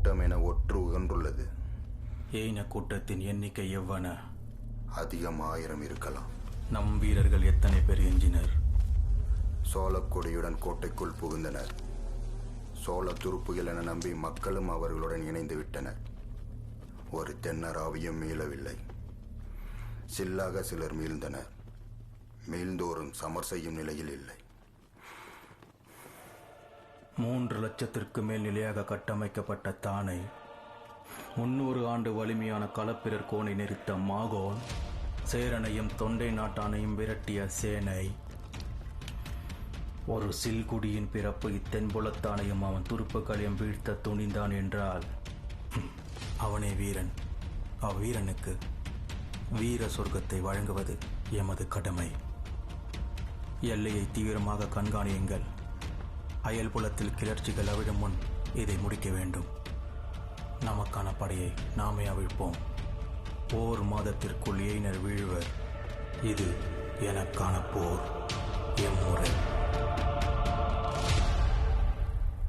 கூட்டம் என ஒற்று உகன்றுள்ளது. ஏன கூட்டத்தின் எண்ணிக்கை எவ்வன? அதிகம் 1000 இருக்கலாம். நம் வீரர்கள் எத்தனை பேர் எஞ்சினர்? சோழக்கொடியுடன் கோட்டைக்குள் புகுந்தனர். சோழ துருப்புகள் என நம்பி மக்களும் அவர்களுடன் இணைந்து விட்டனர். ஒரு தென்னராவியும் மீளவில்லை. சில்லாக சிலர் மீழ்ந்தனர். மீள்ந்தோறும் சமர் செய்யும் நிலையில் இல்லை. 3 லட்சத்திற்கு மேல் நிலையாக கட்டமைக்கப்பட்ட தானை, 300 ஆண்டு வலிமையான களப்பிரர் கோணை நெறித்த மாகோன், சேரனையும் தொண்டை நாட்டானையும் விரட்டிய சேனை, ஒரு சில்குடியின் பிறப்பு இத்தென்புலத்தானையும் அவன் துருப்புக்களையும் வீழ்த்த துணிந்தான் என்றால் அவனே வீரன். அவ்வீரனுக்கு வீர சொர்க்கத்தை வழங்குவது எமது கடமை. எல்லையை தீவிரமாக கண்காணியுங்கள். அயல்புலத்தில் கிளர்ச்சிகள் அவிழும் முன் இதை முடிக்க வேண்டும். நமக்கான படையை நாமே அவிழ்ப்போம். 1 மாதத்திற்குள் ஏயினர் வீழ்வர். இது எனக்கான போர்.